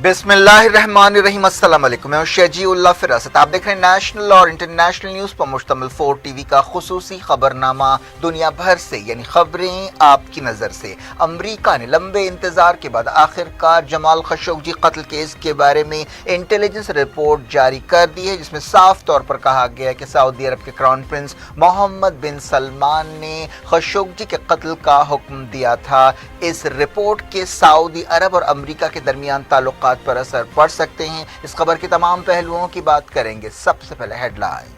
बिस्म الرحمن الرحیم السلام علیکم، میں ہوں شجیع اللہ فراست۔ آپ دیکھ رہے ہیں نیشنل اور انٹرنیشنل نیوز پر مشتمل 4 ٹی وی کا خصوصی خبرنامہ دنیا بھر سے، یعنی خبریں آپ کی نظر سے۔ امریکہ نے لمبے انتظار کے بعد آخر کار جمال خشوگی قتل کیس کے بارے میں انٹیلیجنس رپورٹ جاری کر دی ہے، جس میں صاف طور پر کہا گیا ہے کہ سعودی عرب کے کراؤن پرنس محمد بن سلمان نے خشوگی کے قتل کا حکم دیا تھا۔ اس رپورٹ کے سعودی عرب اور امریکہ کے درمیان تعلقات پر اثر پڑ سکتے ہیں۔ اس خبر کے تمام پہلوؤں کی بات کریں گے۔ سب سے پہلے headlines.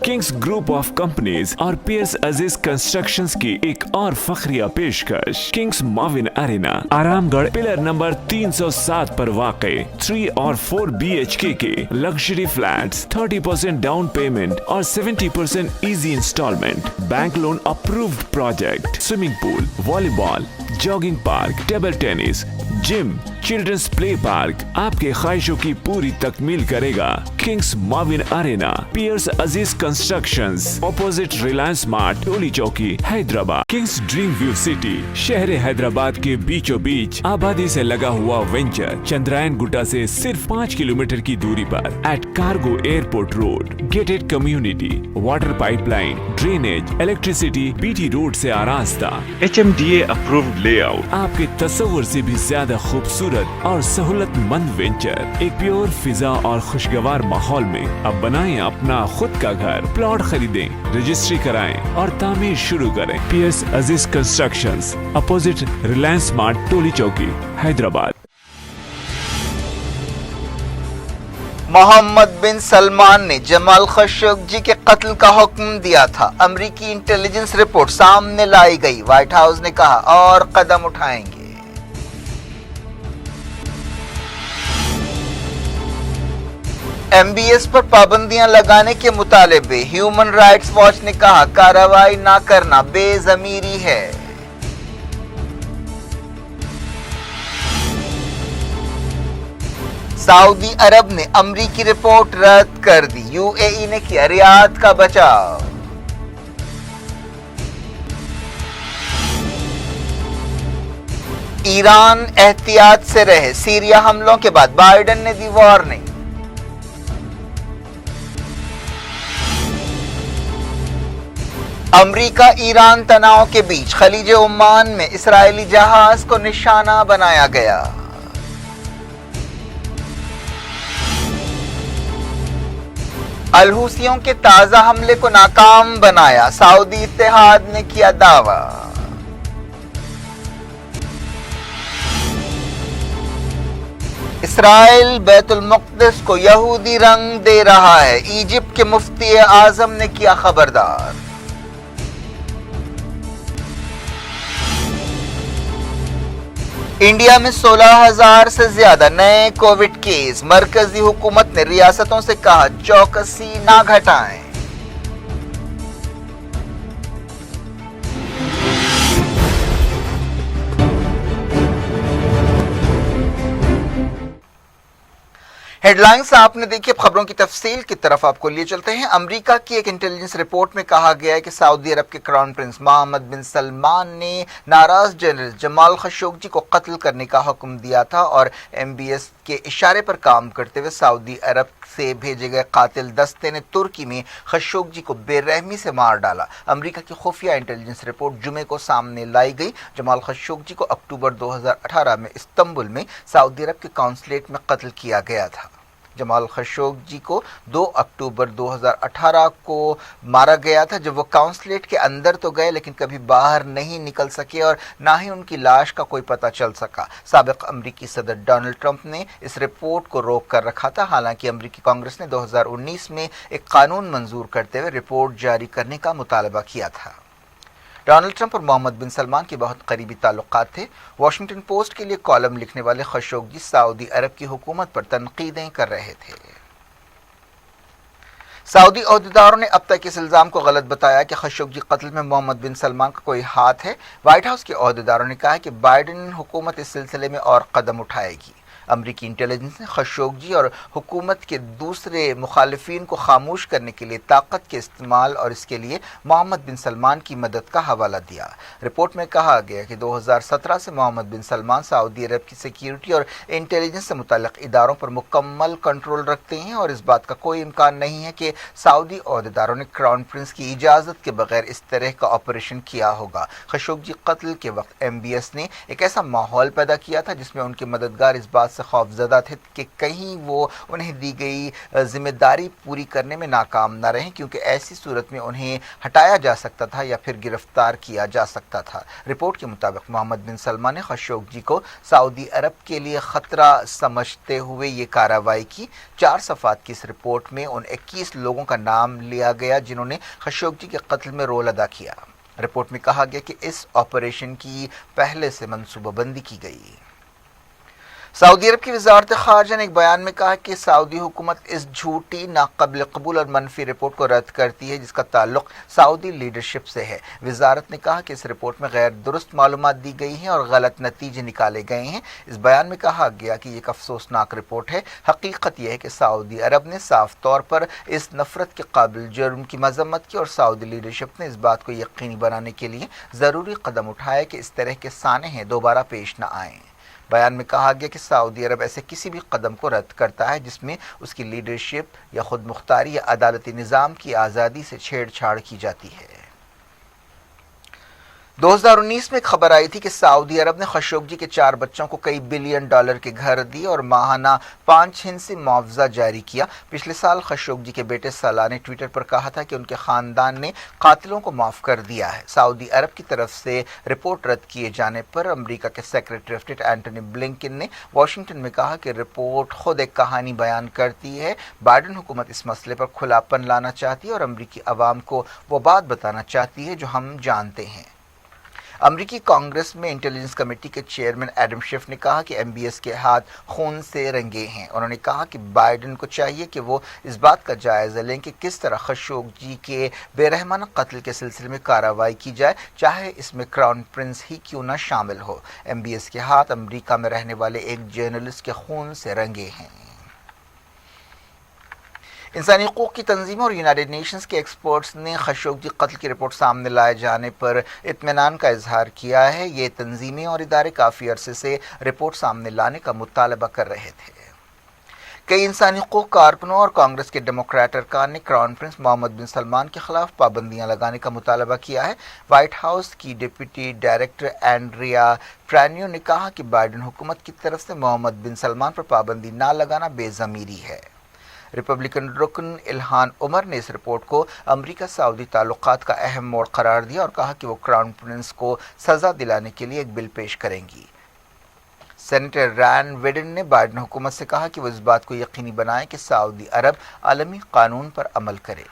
Kings group of companies اور پیئرس عزیز کنسٹرکشنز کی ایک اور فخریہ پیشکش، کنگز معاون ارینا، آرام گڑھ پلر نمبر 307 پر واقع 3 اور 4 BHK کے لگژری فلیٹس، 30% ڈاؤن پیمنٹ اور 70% easy instalment, bank loan approved project, swimming pool, volleyball, jogging park, table tennis, gym, children's play park آپ کے خواہشوں کی پوری تکمیل کرے گا۔ کنگز معاون arena, Pierce Aziz constructions, opposite Reliance Mart, Toli Chowki, Hyderabad. Kings dream view city, شہر حیدرآباد کے بیچوں بیچ آبادی سے لگا ہوا وینچر، چندرائن گٹا سے صرف 5 کلومیٹر کی دوری پر، at cargo airport road, gated community, water pipe line, drainage, electricity, BT road سے آراستہ، HMDA اپرووڈ لے آؤٹ، آپ کے تصور سے بھی زیادہ خوبصورت اور سہولت مند وینچر، ایک پیور فضا اور خوشگوار ماحول میں۔ اب بنائیں اپنا خود کا گھر، پلاٹ خریدیں، رجسٹری کرائیں اور تعمیر شروع کریں۔ Periods Aziz constructions, opposite Reliance Mart, Toli Chowki, Hyderabad. محمد بن سلمان نے جمال خشوگی کے قتل کا حکم دیا تھا۔ امریکی انٹیلیجنس رپورٹ سامنے لائی گئی، وائٹ ہاؤس نے کہا اور قدم اٹھائیں گے۔ MBS پر پابندیاں لگانے کے مطالبے، ہیومن رائٹس واچ نے کہا کارروائی نہ کرنا بے ضمیری ہے۔ سعودی عرب نے امریکی رپورٹ رد کر دی، UAE نے کیا ریاض کا بچاؤ۔ ایران احتیاط سے رہے، سیریا حملوں کے بعد بائیڈن نے دی وارننگ۔ امریکہ ایران تناؤ کے بیچ خلیج عمان میں اسرائیلی جہاز کو نشانہ بنایا گیا۔ الحوثیوں کے تازہ حملے کو ناکام بنایا، سعودی اتحاد نے کیا دعویٰ۔ اسرائیل بیت المقدس کو یہودی رنگ دے رہا ہے، ایجپٹ کے مفتی اعظم نے کیا خبردار۔ انڈیا میں 16,000 سے زیادہ نئے کووڈ کیس، مرکزی حکومت نے ریاستوں سے کہا چوکسی نہ گھٹائیں۔ ہیڈ لائنز آپ نے دیکھی، اب خبروں کی تفصیل کی طرف آپ کو لیے چلتے ہیں۔ امریکہ کی ایک انٹیلیجنس رپورٹ میں کہا گیا ہے کہ سعودی عرب کے کراؤن پرنس محمد بن سلمان نے ناراض جنرل جمال خشوگی کو قتل کرنے کا حکم دیا تھا اور MBS کے اشارے پر کام کرتے ہوئے سعودی عرب سے بھیجے گئے قاتل دستے نے ترکی میں خشوگی کو بے رحمی سے مار ڈالا۔ امریکہ کی خفیہ انٹیلیجنس رپورٹ جمعے کو سامنے لائی گئی۔ جمال خشوگی کو اکتوبر 2018 میں استنبول میں سعودی عرب کے قونصلیٹ میں قتل کیا گیا تھا۔ جمال خشوگی کو 2 اکتوبر 2018 کو مارا گیا تھا، جب وہ قونصلیٹ کے اندر تو گئے لیکن کبھی باہر نہیں نکل سکے اور نہ ہی ان کی لاش کا کوئی پتہ چل سکا۔ سابق امریکی صدر ڈونلڈ ٹرمپ نے اس رپورٹ کو روک کر رکھا تھا، حالانکہ امریکی کانگریس نے 2019 میں ایک قانون منظور کرتے ہوئے رپورٹ جاری کرنے کا مطالبہ کیا تھا۔ ڈونلڈ ٹرمپ اور محمد بن سلمان کے بہت قریبی تعلقات تھے۔ واشنگٹن پوسٹ کے لیے کالم لکھنے والے خشوگی سعودی عرب کی حکومت پر تنقیدیں کر رہے تھے۔ سعودی عہدیداروں نے اب تک اس الزام کو غلط بتایا کہ خشوگی قتل میں محمد بن سلمان کا کوئی ہاتھ ہے۔ وائٹ ہاؤس کے عہدیداروں نے کہا کہ بائیڈن حکومت اس سلسلے میں اور قدم اٹھائے گی۔ امریکی انٹیلیجنس نے خشوگی اور حکومت کے دوسرے مخالفین کو خاموش کرنے کے لیے طاقت کے استعمال اور اس کے لیے محمد بن سلمان کی مدد کا حوالہ دیا۔ رپورٹ میں کہا گیا کہ 2017 سے محمد بن سلمان سعودی عرب کی سیکیورٹی اور انٹیلیجنس سے متعلق اداروں پر مکمل کنٹرول رکھتے ہیں اور اس بات کا کوئی امکان نہیں ہے کہ سعودی عہدیداروں نے کراؤن پرنس کی اجازت کے بغیر اس طرح کا آپریشن کیا ہوگا۔ خشوگی قتل کے وقت MBS نے ایک ایسا ماحول پیدا کیا تھا جس میں ان کے مددگار اس بات سے خوف زدہ تھے کہ کہیں وہ انہیں دی گئی ذمہ داری پوری کرنے میں ناکام نہ رہیں، کیونکہ ایسی صورت میں انہیں ہٹایا جا سکتا تھا یا پھر گرفتار کیا جا سکتا تھا۔ رپورٹ کے مطابق محمد بن سلمان نے خشوگی کو سعودی عرب کے لیے خطرہ سمجھتے ہوئے یہ کارروائی کی۔ 4 صفحات کی اس رپورٹ میں ان 21 لوگوں کا نام لیا گیا جنہوں نے خشوگی کے قتل میں رول ادا کیا۔ رپورٹ میں کہا گیا کہ اس آپریشن کی پہلے سے منصوبہ بندی کی گئی۔ سعودی عرب کی وزارت خارجہ نے ایک بیان میں کہا کہ سعودی حکومت اس جھوٹی، ناقابل قبول اور منفی رپورٹ کو رد کرتی ہے جس کا تعلق سعودی لیڈرشپ سے ہے۔ وزارت نے کہا کہ اس رپورٹ میں غیر درست معلومات دی گئی ہیں اور غلط نتیجے نکالے گئے ہیں۔ اس بیان میں کہا گیا کہ یہ ایک افسوسناک رپورٹ ہے۔ حقیقت یہ ہے کہ سعودی عرب نے صاف طور پر اس نفرت کے قابل جرم کی مذمت کی اور سعودی لیڈرشپ نے اس بات کو یقینی بنانے کے لیے ضروری قدم اٹھائے کہ اس طرح کے سانحے دوبارہ پیش نہ آئیں۔ بیان میں کہا گیا کہ سعودی عرب ایسے کسی بھی قدم کو رد کرتا ہے جس میں اس کی لیڈرشپ یا خود مختاری یا عدالتی نظام کی آزادی سے چھیڑ چھاڑ کی جاتی ہے۔ 2019 میں ایک خبر آئی تھی کہ سعودی عرب نے خشوگی کے 4 بچوں کو کئی بلین ڈالر کے گھر دی اور ماہانہ 5 ہندسی معاوضہ جاری کیا۔ پچھلے سال خشوگی کے بیٹے سالہ نے ٹویٹر پر کہا تھا کہ ان کے خاندان نے قاتلوں کو معاف کر دیا ہے۔ سعودی عرب کی طرف سے رپورٹ رد کیے جانے پر امریکہ کے secretary of state Antony Blinken نے واشنگٹن میں کہا کہ رپورٹ خود ایک کہانی بیان کرتی ہے۔ بائیڈن حکومت اس مسئلے پر کھلاپن لانا چاہتی ہے اور امریکی عوام کو وہ بات بتانا چاہتی ہے جو ہم جانتے ہیں۔ امریکی کانگریس میں انٹیلیجنس کمیٹی کے چیئرمین ایڈم شیف نے کہا کہ MBS کے ہاتھ خون سے رنگے ہیں۔ انہوں نے کہا کہ بائیڈن کو چاہیے کہ وہ اس بات کا جائزہ لیں کہ کس طرح خشوگی کے بے رحمانہ قتل کے سلسلے میں کارروائی کی جائے، چاہے اس میں کراؤن پرنس ہی کیوں نہ شامل ہو۔ MBS کے ہاتھ امریکہ میں رہنے والے ایک جرنلسٹ کے خون سے رنگے ہیں۔ انسانی حقوق کی تنظیموں اور یونائیٹڈ نیشنز کے ایکسپرٹس نے خشوگی قتل کی رپورٹ سامنے لائے جانے پر اطمینان کا اظہار کیا ہے۔ یہ تنظیمیں اور ادارے کافی عرصے سے رپورٹ سامنے لانے کا مطالبہ کر رہے تھے۔ کئی انسانی حقوق کارکنوں اور کانگریس کے ڈیموکریٹ ارکان نے کراؤن پرنس محمد بن سلمان کے خلاف پابندیاں لگانے کا مطالبہ کیا ہے۔ وائٹ ہاؤس کی ڈپٹی ڈائریکٹر اینڈریا فرینیو نے کہا کہ بائیڈن حکومت کی طرف سے محمد بن سلمان پر پابندی نہ لگانا بے ضمیری ہے۔ ریپبلکن رکن الہان عمر نے اس رپورٹ کو امریکہ سعودی تعلقات کا اہم موڑ قرار دیا اور کہا کہ وہ کراؤن پرنس کو سزا دلانے کے لیے ایک بل پیش کریں گی۔ سینیٹر ران ویڈن نے بائیڈن حکومت سے کہا کہ وہ اس بات کو یقینی بنائے کہ سعودی عرب عالمی قانون پر عمل کرے۔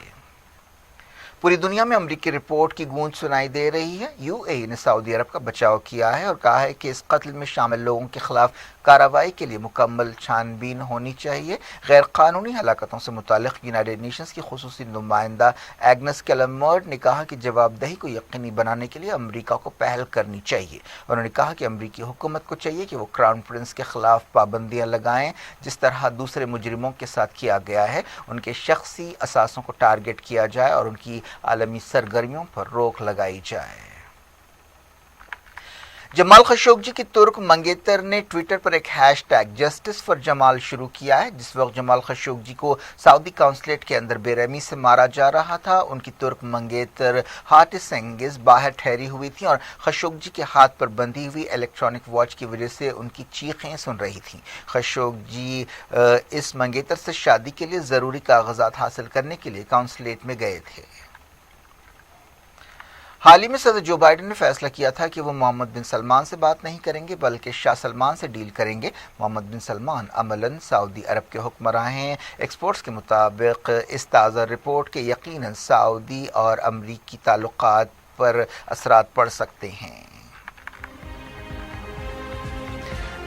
پوری دنیا میں امریکی رپورٹ کی گونج سنائی دے رہی ہے۔ UAE نے سعودی عرب کا بچاؤ کیا ہے اور کہا ہے کہ اس قتل میں شامل لوگوں کے خلاف کارروائی کے لیے مکمل چھان بین ہونی چاہیے۔ غیر قانونی ہلاکتوں سے متعلق یونائیٹڈ نیشنز کی خصوصی نمائندہ ایگنس کیلمرڈ نے کہا کہ جواب دہی کو یقینی بنانے کے لیے امریکہ کو پہل کرنی چاہیے۔ انہوں نے کہا کہ امریکی حکومت کو چاہیے کہ وہ کراؤن پرنس کے خلاف پابندیاں لگائیں جس طرح دوسرے مجرموں کے ساتھ کیا گیا ہے، ان کے شخصی اثاثوں کو ٹارگٹ کیا جائے اور ان کی عالمی سرگرمیوں پر روک لگائی جائے۔ جمال خشوگی کی ترک منگیتر نے ٹویٹر پر ایک ہیش ٹیگ جسٹس فار جمال شروع کیا ہے۔ جس وقت جمال خشوگی کو سعودی قونصلیٹ کے اندر بے رحمی سے مارا جا رہا تھا، ان کی ترک منگیتر ہارٹ سنگز باہر ٹھہری ہوئی تھیں اور خشوگی کے ہاتھ پر بندھی ہوئی الیکٹرانک واچ کی وجہ سے ان کی چیخیں سن رہی تھیں۔ خشوگی اس منگیتر سے شادی کے لیے ضروری کاغذات حاصل کرنے کے لیے قونصلیٹ میں گئے تھے۔ حال ہی میں صدر جو بائیڈن نے فیصلہ کیا تھا کہ وہ محمد بن سلمان سے بات نہیں کریں گے بلکہ شاہ سلمان سے ڈیل کریں گے۔ محمد بن سلمان عملاً سعودی عرب کے حکمراں ہیں۔ ایکسپرٹس کے مطابق اس تازہ رپورٹ کے یقیناً سعودی اور امریکی تعلقات پر اثرات پڑ سکتے ہیں۔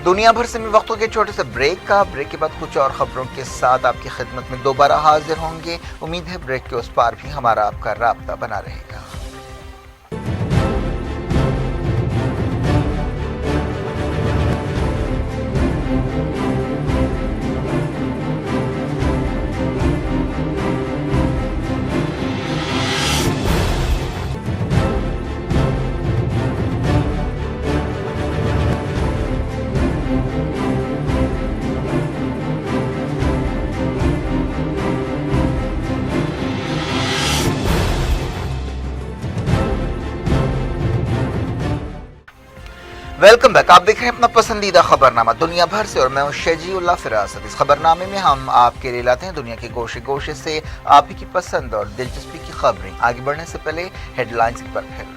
دنیا بھر سے میں وقت ہو گیا چھوٹے سے بریک کے بعد کچھ اور خبروں کے ساتھ آپ کی خدمت میں دوبارہ حاضر ہوں گے۔ امید ہے بریک کے اس پار بھی ہمارا آپ کا رابطہ بنا رہے گا۔ Welcome back. आप देख रहे हैं अपना पसंदीदा खबरनामा दुनिया भर से और मैं हूं शेजीउल्लाह फिरासत। इस खबरनामे में हम आपके लिए लाते हैं दुनिया के गोशे गोशे से आप ही की पसंद और दिलचस्पी की खबरें। आगे बढ़ने से पहले हेडलाइंस पर फिर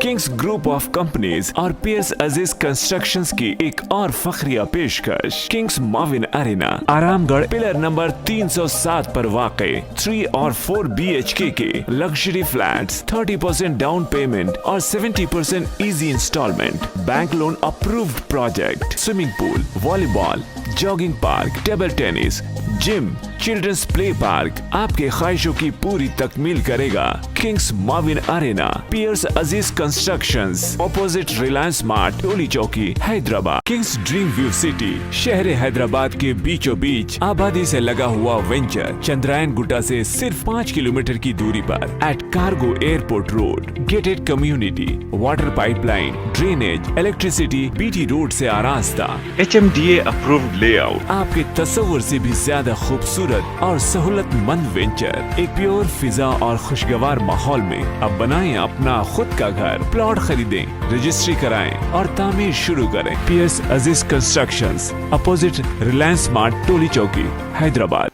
किंग्स ग्रुप ऑफ कंपनीज और पियर्स अजीज कंस्ट्रक्शंस की एक और फखरिया पेशकश। किंग्स माविन अरेना आरामगढ़ पिलर नंबर 307 पर वाक़े 3 और 4 BHK के लग्जरी फ्लैट्स, 30% डाउन पेमेंट और 70% easy instalment, bank loan approved project, swimming pool, volleyball, jogging park, table tennis, gym, children's play park आपके ख्वाहिशों की पूरी तकमील करेगा। किंग्स माविन arena, Pierce Aziz constructions, opposite Reliance Mart, Toli Chowki, Hyderabad. Kings dream view city, शहर हैदराबाद के बीचों बीच आबादी से लगा हुआ वेंचर, चंद्रायन गुट्टा से सिर्फ 5 किलोमीटर की दूरी पर at cargo airport road, gated community, water pipeline, drainage, electricity, BT road से आरास्ता, HMDA अप्रूव्ड लेआउट, आपके तस्वुर से भी ज्यादा खूबसूरत और सहूलतमंद वेंचर, एक प्योर फिजा और खुशगवार माहौल में। अब बनाएं अपना खुद का घर, प्लॉट खरीदें, रजिस्ट्री कराएं और तामीर शुरू करें। Piers Aziz constructions, opposite Reliance Mart, Toli Chowki, Hyderabad.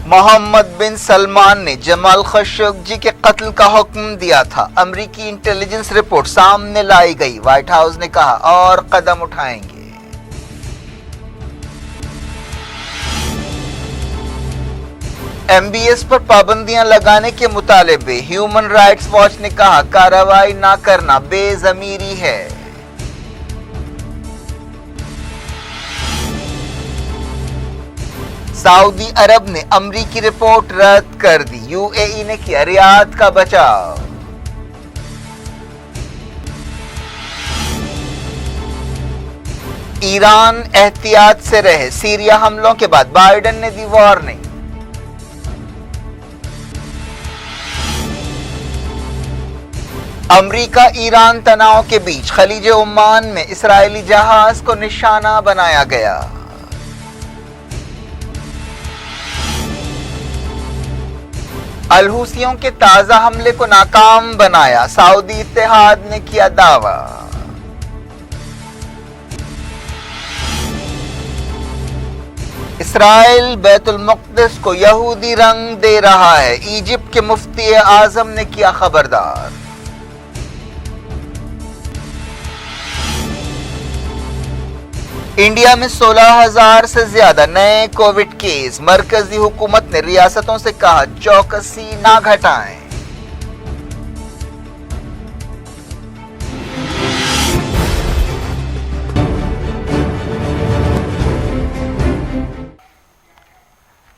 Mohammad बिन सलमान ने जमाल खशोगी के कत्ल का हुक्म दिया था। अमेरिकी इंटेलिजेंस रिपोर्ट सामने लाई गई। व्हाइट हाउस ने कहा और कदम उठाएंगे। MBS पर पाबंदियां लगाने के मुतालबे। ह्यूमन राइट्स वॉच ने कहा कार्रवाई ना करना बेज़मीरी है। सऊदी अरब ने अमरीकी रिपोर्ट रद्द कर दी। UAE ने किया रियाद का बचाव। ईरान एहतियात से रहे। सीरिया हमलों के बाद बाइडेन ने दी वार्निंग। अमरीका ईरान तनाव के बीच खलीज ओमान में इस्राएली जहाज को निशाना बनाया गया। अल-हुसियों के ताजा हमले को नाकाम बनाया। सऊदी इत्तेहाद ने किया दावा। इस्राएल बैतुल मुक़द्दस को यहूदी रंग दे रहा है। इजिप्ट के मुफ्ती आजम ने किया खबरदार। इंडिया में 16,000 से ज्यादा नए कोविड केस। मरकजी हुकूमत ने रियासतों से कहा चौकसी ना घटाएं।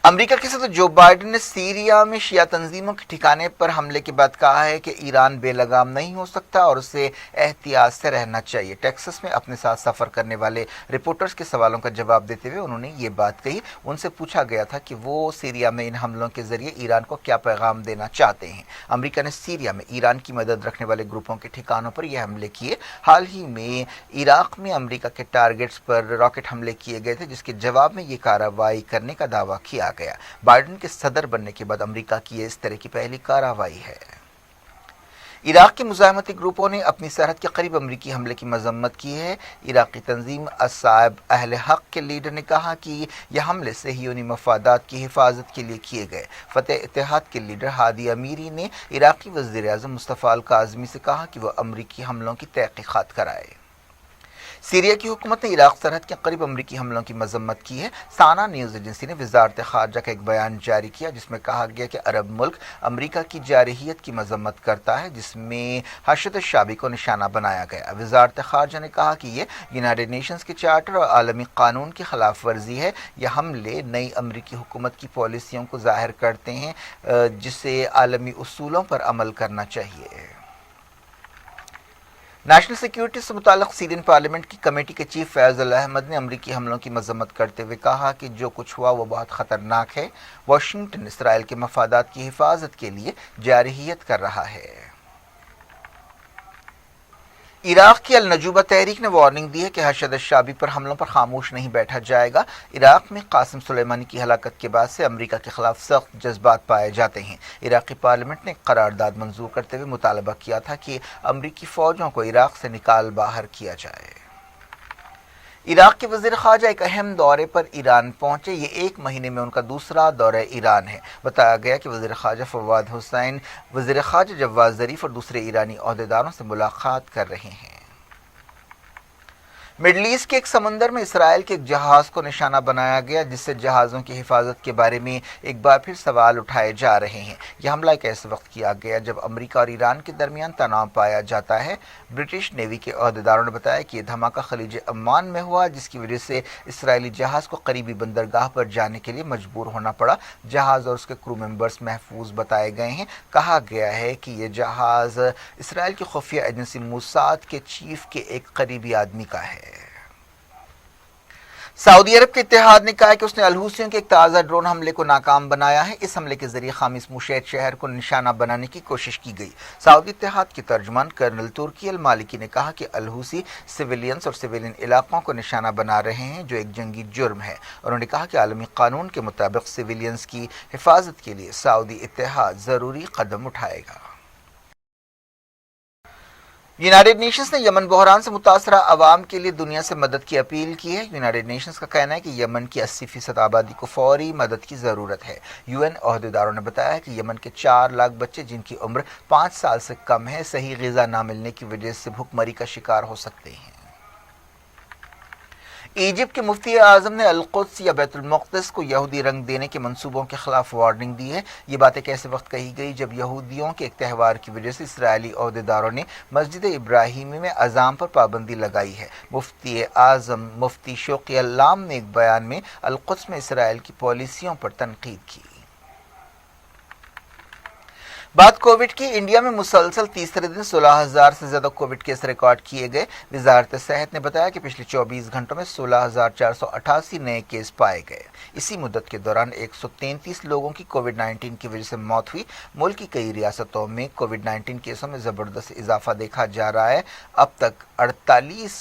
अमेरिका के सदर जो बाइडेन ने सीरिया में शिया तंजीमों के ठिकाने पर हमले के बाद कहा है कि ईरान बेलगाम नहीं हो सकता और उसे एहतियात से रहना चाहिए। टेक्सास में अपने साथ सफर करने वाले रिपोर्टर्स के सवालों का जवाब देते हुए उन्होंने ये बात कही। उनसे पूछा गया था कि वो सीरिया में इन हमलों के जरिए ईरान को क्या पैगाम देना चाहते हैं। अमेरिका ने सीरिया में ईरान की मदद रखने वाले ग्रुपों के ठिकानों पर यह हमले किए। हाल ही में इराक में अमेरिका के टारगेट्स पर रॉकेट हमले किए गए थे, जिसके जवाब में ये कार्रवाई करने का दावा किया गया। बाइडेन के सदर बनने के बाद अमेरिका की ये इस तरह की पहली कार्रवाई है। इराक के मुजाहिमती ग्रुपों ने अपनी सरहद के करीब अमेरिकी हमले की मजम्मत की है। इराकी तंजीम असाब अहले हक के लीडर ने कहा कि यह हमले सहीयूनी मफादात की हिफाजत के लिए किए गए। फतेह इत्तेहाद के लीडर हादी अमीरी ने इराकी वज़ीर आज़म मुस्तफ़ा अल काज़मी से कहा कि वह अमेरिकी हमलों की तहक़ीक़ात कराए। सीरिया की हुकूमत ने इराक सरहद के करीब अमरीकी हमलों की मजम्मत की है। साना न्यूज़ एजेंसी ने वज़ारत ख़ारजा का एक बयान जारी किया जिसमें कहा गया कि अरब मुल्क अमरीका की जारहियत की मजम्मत करता है, जिसमें हशद शाबी को निशाना बनाया गया। वज़ारत ख़ारजा ने कहा कि ये यूनाइटेड नेशंस के चार्टर और आलमी कानून की खिलाफ वर्जी है। यह हमले नई अमरीकी हुकूमत की पॉलिसियों को ज़ाहिर करते हैं, जिसे आलमी उसूलों पर अमल करना चाहिए। नेशनल सिक्योरिटी से मुताल्लिक़ सीरियन पार्लियामेंट की कमेटी के चीफ फैज़ल अहमद ने अमरीकी हमलों की मजम्मत करते हुए कहा कि जो कुछ हुआ वो बहुत ख़तरनाक है। वाशिंगटन इसराइल के मफादात की हिफाजत के लिए जारहियत कर रहा है। इराक की अल नजूबा तहरीक ने वार्निंग दी है कि हशद शाबी पर हमलों पर खामोश नहीं बैठा जाएगा। इराक में कासिम सुलेमानी की हलाकत के बाद से अमेरिका के खिलाफ सख्त जज्बात पाए जाते हैं। इराकी पार्लियामेंट ने करारदाद मंजूर करते हुए मुतालबा किया था कि अमेरिकी फौजों को इराक से निकाल बाहर किया जाए। इराक के वज़ीर ख़ारजा एक अहम दौरे पर ईरान पहुंचे। ये एक महीने में उनका दूसरा दौरा ईरान है। बताया गया कि वज़ीर ख़ारजा फवाद हुसैन, वज़ीर ख़ारजा जवाद ज़रीफ और दूसरे ईरानी ओहदेदारों से मुलाकात कर रहे हैं। मिडल ईस्ट के एक समंदर में इसराइल के एक जहाज को निशाना बनाया गया, जिससे जहाज़ों की हिफाजत के बारे में एक बार फिर सवाल उठाए जा रहे हैं। यह हमला एक ऐसे वक्त किया गया जब अमेरिका और ईरान के दरमियान तनाव पाया जाता है। ब्रिटिश नेवी के ओहदेदारों ने बताया कि यह धमाका खलीज अम्मान में हुआ, जिसकी वजह से इसराइली जहाज़ को करीबी बंदरगाह पर जाने के लिए मजबूर होना पड़ा। जहाज़ और उसके क्रू मेंबर्स महफूज बताए गए हैं। कहा गया है कि यह जहाज़ इसराइल की खुफिया एजेंसी मूसाद के चीफ के एक करीबी आदमी का है। सऊदी अरब के इत्तेहाद ने कहा है कि उसने अलहूसियों के एक ताज़ा ड्रोन हमले को नाकाम बनाया है। इस हमले के जरिए खामिस मुशैद शहर को निशाना बनाने की कोशिश की गई। सऊदी इत्तेहाद के तर्जुमान कर्नल तुर्की अल मालिकी ने कहा कि अलहूसी सिविलियंस और सिविलियन इलाकों को निशाना बना रहे हैं, जो एक जंगी जुर्म है। उन्होंने कहा कि आलमी कानून के मुताबिक सिविलियंस की हिफाजत के लिए सऊदी इत्तेहाद ज़रूरी कदम उठाएगा। यूनाइटेड नेशंस ने यमन बहरान से मुतासरा अवाम के लिए दुनिया से मदद की अपील की है। यूनाइटेड नेशंस का कहना है कि यमन की 80% आबादी को फौरी मदद की ज़रूरत है। यूएन ओहदेदारों ने बताया है कि यमन के 4 लाख बच्चे, जिनकी उम्र 5 साल से कम है, सही ग़िज़ा ना मिलने की वजह से भुखमरी का शिकार हो सकते हैं। इजिप्ट के मुफ्ती आज़म ने अल-कुद्स या बैतुल मुक़द्दस को यहूदी रंग देने के मंसूबों के खिलाफ वार्निंग दी है। ये बात एक ऐसे वक्त कही गई जब यहूदियों के एक त्यौहार की वजह से इसराइली ओहदेदारों ने मस्जिद इब्राहिमी में अज़ान पर पाबंदी लगाई है। मुफ्ती आज़म मुफ्ती शौक़ी अल्लाम ने एक बयान में अल-कुद्स में इसराइल की पॉलिसियों पर तनकीद की। बात कोविड की, इंडिया में मुसलसल तीसरे दिन 16,000 से ज़्यादा कोविड केस रिकॉर्ड किए गए। वजारत सेहत ने बताया कि पिछले 24 घंटों में 16,488 नए केस पाए गए। इसी मुद्दत के दौरान 133 लोगों की कोविड-19 की वजह से मौत हुई। मुल्क की कई रियासतों में कोविड-19 केसों में ज़बरदस्त इजाफा देखा जा रहा है। अब तक 48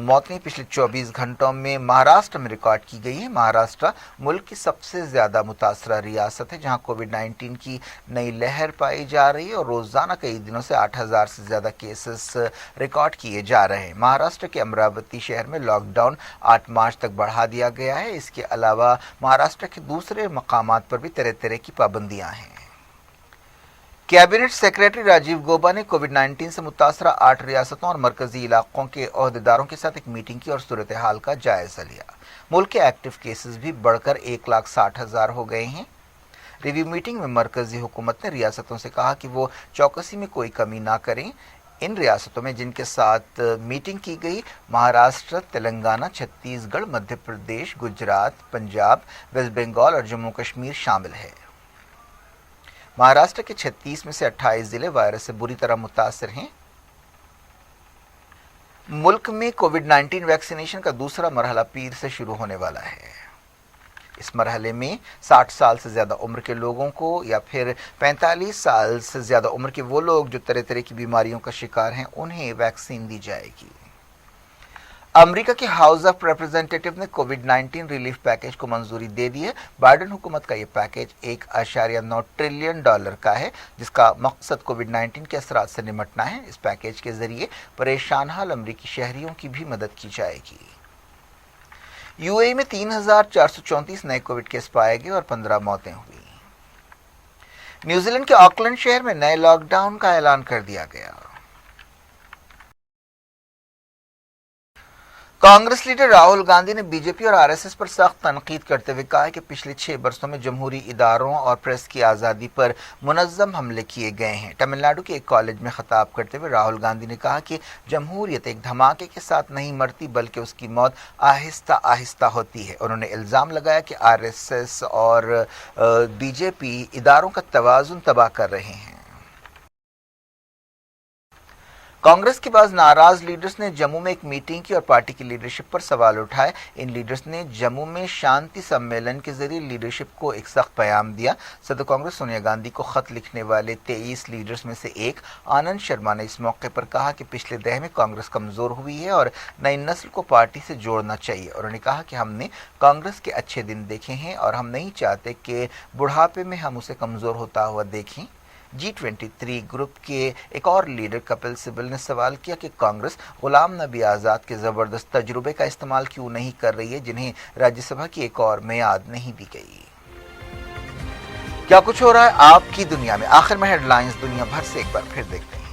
मौतें पिछले 24 घंटों में महाराष्ट्र में रिकॉर्ड की गई है। महाराष्ट्र मुल्क की सबसे ज़्यादा मुतासरा रियासत है, जहाँ कोविड-19 की नई लहर पाई जा रही है और रोजाना कई दिनों से 8,000 से ज्यादा केसेस रिकॉर्ड किए जा रहे हैं। महाराष्ट्र के अमरावती शहर में लॉकडाउन 8 मार्च तक बढ़ा दिया गया है। इसके अलावा महाराष्ट्र के दूसरे मकामात पर भी तरह तरह की पाबंदियां हैं। कैबिनेट सेक्रेटरी राजीव गौबा ने कोविड-19 से मुतासरा 8 रियासतों और मरकजी इलाकों के ओहदेदारों के साथ एक मीटिंग की और सूरत हाल का जायजा लिया। मुल्क के एक्टिव केसेस भी बढ़कर 1,60,000 हो गए हैं। रिव्यू मीटिंग में मरकजी हुकूमत ने रियासतों से कहा कि वो चौकसी में कोई कमी ना करें। इन रियासतों में जिनके साथ मीटिंग की गई, महाराष्ट्र, तेलंगाना, छत्तीसगढ़, मध्य प्रदेश, गुजरात, पंजाब, वेस्ट बंगाल और जम्मू कश्मीर शामिल है। महाराष्ट्र के 36 में से 28 जिले वायरस से बुरी तरह मुतासर हैं। मुल्क में कोविड-19 वैक्सीनेशन का दूसरा मरहला पीर से शुरू होने वाला है। इस मरहले में 60 साल से ज़्यादा उम्र के लोगों को या फिर 45 साल से ज़्यादा उम्र के वो लोग जो तरह तरह की बीमारियों का शिकार हैं, उन्हें वैक्सीन दी जाएगी। अमेरिका के हाउस ऑफ रिप्रेजेंटेटिव ने कोविड-19 रिलीफ पैकेज को मंजूरी दे दी है। बाइडेन हुकूमत का ये पैकेज $1.9 ट्रिलियन का है, जिसका मकसद कोविड-19 के असरात से निपटना है। इस पैकेज के जरिए परेशान हाल अमेरिकी शहरियों की भी मदद की जाएगी। यूएई में 3,434 नए कोविड केस पाए गए और 15 मौतें हुई। न्यूजीलैंड के ऑकलैंड शहर में नए लॉकडाउन का ऐलान कर दिया गया। कांग्रेस लीडर राहुल गांधी ने बीजेपी और आरएसएस पर सख्त तनकीद करते हुए कहा है कि पिछले 6 बरसों में जमहूरी इदारों और प्रेस की आज़ादी पर मुनज़्ज़म हमले किए गए हैं। तमिलनाडु के एक कॉलेज में खिताब करते हुए राहुल गांधी ने कहा कि जमहूरियत एक धमाके के साथ नहीं मरती, बल्कि उसकी मौत आहिस्ता आहिस्ता होती है। उन्होंने इल्ज़ाम लगाया कि आरएसएस और बीजेपी इदारों का तवाज़ुन तबाह कर रहे हैं। कांग्रेस के बाद नाराज लीडर्स ने जम्मू में एक मीटिंग की और पार्टी की लीडरशिप पर सवाल उठाए। इन लीडर्स ने जम्मू में शांति सम्मेलन के जरिए लीडरशिप को एक सख्त पैगाम दिया। सदर कांग्रेस सोनिया गांधी को खत लिखने वाले 23 लीडर्स में से एक आनंद शर्मा ने इस मौके पर कहा कि पिछले दह में कांग्रेस कमजोर हुई है और नई नस्ल को पार्टी से जोड़ना चाहिए। उन्होंने कहा कि हमने कांग्रेस के अच्छे दिन देखे हैं और हम नहीं चाहते कि बुढ़ापे में हम उसे कमजोर होता हुआ देखें। G23 ग्रुप के एक और लीडर कपिल सिब्बल ने सवाल किया कि कांग्रेस गुलाम नबी आज़ाद के ज़बरदस्त तजुर्बे का इस्तेमाल क्यों नहीं कर रही है, जिन्हें राज्यसभा की एक और मियाद नहीं दी गई। क्या कुछ हो रहा है आपकी दुनिया में, आखिर में हेडलाइंस दुनिया भर से एक बार फिर देखते हैं।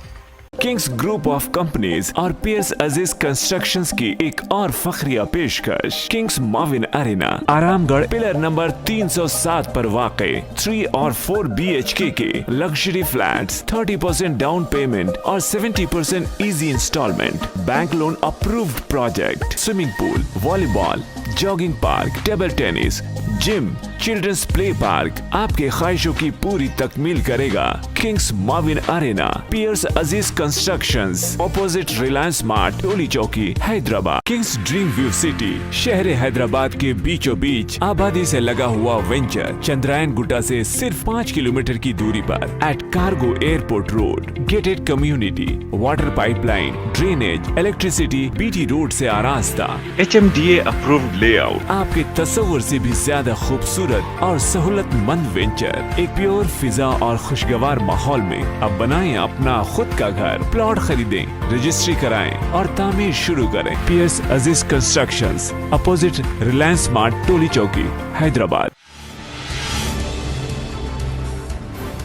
किंग्स ग्रुप ऑफ कंपनीज और पियर्स अजीज कंस्ट्रक्शंस की एक और फखरिया पेशकश। किंग्स माविन एरिना आरामगढ़ पिलर नंबर 307 पर वाक़े 3 और 4 BHK के लग्जरी फ्लैट्स, 30% डाउन पेमेंट और 70% easy instalment, bank loan approved project, swimming pool, volleyball, jogging park, table tennis, gym, children's play park आपके ख्वाहिशों की पूरी तकमील करेगा। किंग्स माविन arena, Pierce Aziz constructions, opposite Reliance Mart, Toli Chowki, Hyderabad. Kings dream view city, शहर हैदराबाद के बीचों बीच आबादी से लगा हुआ वेंचर, चंद्रायन गुट्टा से सिर्फ 5 किलोमीटर की दूरी पर at cargo airport road, gated community, water pipeline, drainage, electricity, BT road से आरास्ता, HMDA अप्रूव्ड लेआउट, आपके तस्वुर से भी ज्यादा खूबसूरत और सहूलतमंद वेंचर, एक प्योर फिजा और खुशगवार माहौल में अब बनाएं अपना खुद का घर। प्लॉट खरीदें, रजिस्ट्री कराएं और तामीर शुरू करें। Piers Aziz constructions, opposite Reliance Mart, Toli Chowki, Hyderabad.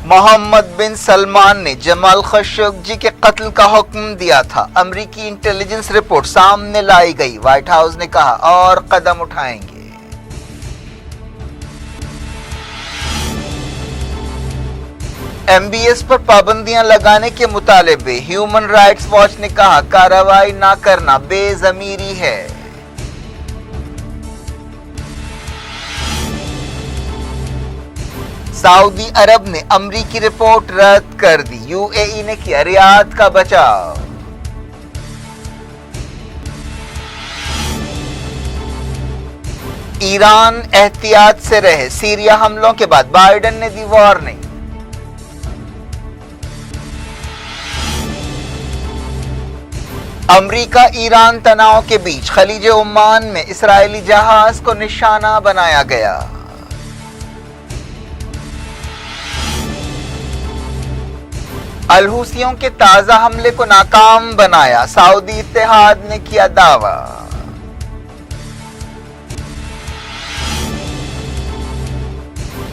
Mohammad बिन सलमान ने जमाल खशोगी के कत्ल का हुक्म दिया था। अमेरिकी इंटेलिजेंस रिपोर्ट सामने लाई गई। व्हाइट हाउस ने कहा और कदम उठाएंगे। MBS पर पाबंदियां लगाने के मुतालिबे। ह्यूमन राइट्स वॉच ने कहा कार्रवाई ना करना बेज़मीरी है। सऊदी अरब ने अमरीकी रिपोर्ट रद्द कर दी। UAE ने किया रियाद का बचाव। ईरान एहतियात से रहे। सीरिया हमलों के बाद बाइडेन ने दी वार्निंग। अमरीका ईरान तनाव के बीच खलीज ओमान में इस्राएली जहाज को निशाना बनाया गया। अल-हुसियों के ताजा हमले को नाकाम बनाया। सऊदी इत्तेहाद ने किया दावा।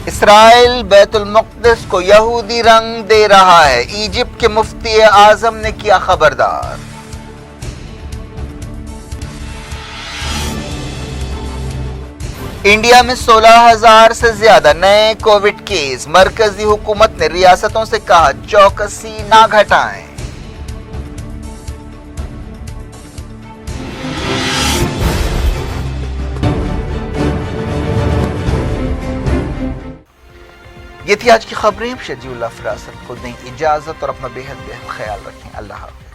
इस्राएल बैतुल मुक़द्दस को यहूदी रंग दे रहा है। इजिप्ट के मुफ्ती आजम ने किया खबरदार। इंडिया में 16,000 से ज्यादा नए कोविड केस। मरकजी हुकूमत ने रियासतों से कहा चौकसी ना घटाएं। ये थी आज की खबरें। शजीउल्लाह फरासत को दें इजाजत और अपना बेहद ख्याल रखें। अल्लाह हाफ़िज़।